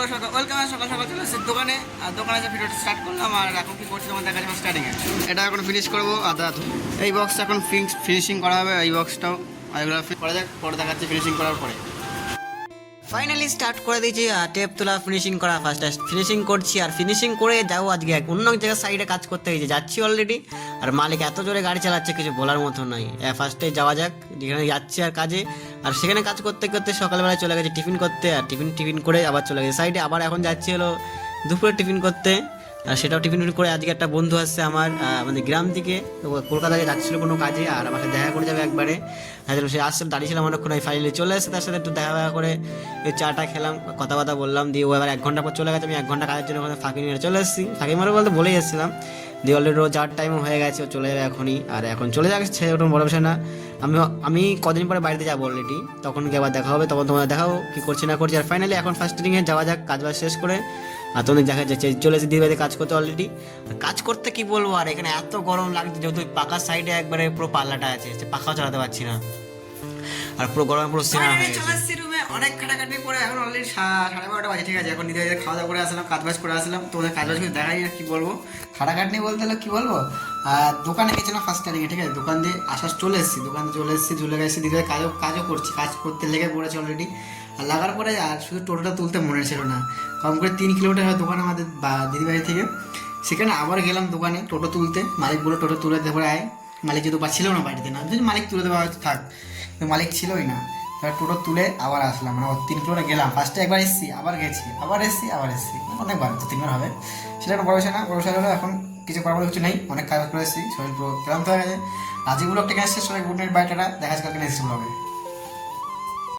Welcome, সকাল সকাল চলে এসেছি দোকানে। আর দোকানে যে ভিডিওটা স্টার্ট করলাম, আর এখন কি করছি তোমার দেখাচ্ছি স্টার্টিংয়ে। এটা এখন ফিনিশ করবো আধা আধু। এই বক্সটা এখন ফিনিশিং করা হবে, এই বক্সটাও। আর এগুলো করা যাক, পরে দেখাচ্ছি ফিনিশিং করার পরে। ফাইনালি স্টার্ট করে দিয়েছি, আর টেপ তোলা ফিনিশিং করা ফার্স্ট ফিনিশিং করছি। আর ফিনিশিং করে যাবো আজকে অন্য এক জায়গায় সাইডে কাজ করতে গেছি, যাচ্ছি অলরেডি। আর মালিক এত জোরে গাড়ি চালাচ্ছে কিছু বলার মতো নয়। ফার্স্টে যাওয়া যাক যেখানে যাচ্ছি আর কাজে। আর সেখানে কাজ করতে করতে সকালবেলায় চলে গেছে টিফিন করতে, আর টিফিন করে আবার চলে গেছে সাইডে। আবার এখন যাচ্ছি হলো দুপুরে টিফিন করতে। আর সেটাও টিফিন করে আজকে একটা বন্ধু আসছে আমার আমাদের গ্রাম থেকে, কলকাতায় যাচ্ছিলো কোনো কাজে, আর আমার সাথে দেখা করে যাবে একবারে। হ্যাঁ, সে আসছে, দাঁড়িয়েছিলাম অনেকক্ষণ, ফাইনালি চলে এসে তার সাথে একটু দেখা করে এই চাটা খেলাম, কথাবার্তা বললাম। দিয়ে ও এবার 1 ঘন্টা পর চলে গেছে। আমি 1 ঘন্টা কাজের জন্য ওখানে ফাঁকি নিয়ে চলে এসেছি। ফাঁকি মারো বলতে বলেই এসেছিলাম। দিয়ে অলরেডি ও যাওয়ার টাইমও হয়ে গেছে, ও চলে যাবে এখনই। আর এখন চলে যাচ্ছে, ওটা বড় বিষয় না। আমি কদিন পরে বাড়িতে যাবো অলরেডি, তখন গিয়ে আবার দেখা হবে, তখন তোমরা দেখাও কী করছি না করছি। আর ফাইনালি এখন ফার্স্ট ট্রেনিংয়ে যাওয়া যাক, কাজ বাজ শেষ করে। আর তোমাদের দেখা যাচ্ছে চলে এসে দিদিবাড়িতে কাজ করতে অলরেডি। কাজ করতে কি বলবো, আর এখানে এত গরম লাগছে, যেহেতু পাকার সাইডে একবারে পুরো পাল্লাটা আছে, পাখাও চালাতে পারছি না। আর পুরো গরমে পুরো সিনা হয়ে গেছে। চলে এসেছি রুমে, অনেক খাটাখাটি করে এখন অলরেডি 12:30 বাজে, ঠিক আছে। এখন দিদিবাড়িতে খাওয়া দাওয়া করে আসলাম, কাজ বাজ করে আসলাম। তোমাদের কাজ বাজ করে দেখাই আর কি বলবো, খাটাখাটনি বলতে হলে কী বলবো। আর দোকানে গেছিলাম ফার্স্ট টাইমে, ঠিক আছে। দোকান দিয়ে চলে এসেছি, চলে গেছি দিদিভাই কাজও করছি, কাজ করতে লেগে পড়েছে অলরেডি। আর লাগার পরে আর শুধু টোটোটা তুলতে মনে ছিল না, কম করে 3 কিলোমিটার হয় দোকান আমাদের দিদিবাড়ি থেকে। সেখানে আবার গেলাম দোকানে টোটো তুলতে। মালিক বলে টোটো তুলে দেবো আয়। মালিক যেহেতু ছিল না বাড়িতে, না যদি মালিক তুলে দেওয়া হয়তো থাক, কিন্তু মালিক ছিলই না। এবার টোটো তুলে আবার আসলাম, মানে 3 কিলোমিটার গেলাম। ফার্স্টে একবার এসেছি, আবার গেছি, আবার এসেছি অনেকবার, 2-3 বার হবে। সেটা কোনো বড় বিষয় না। বড় বিষয় হলো এখন কিছু করার কিছু নেই, অনেক কাজ করে এসেছি, শরীর পুরো ক্লান্ত হয়ে গেছে। আজকে ব্লগটা এখানে শেষ, সবাই গুড নাইট, বাই, টাটা। দেখা যাচ্ছে কালকে নেক্সট ব্লগে।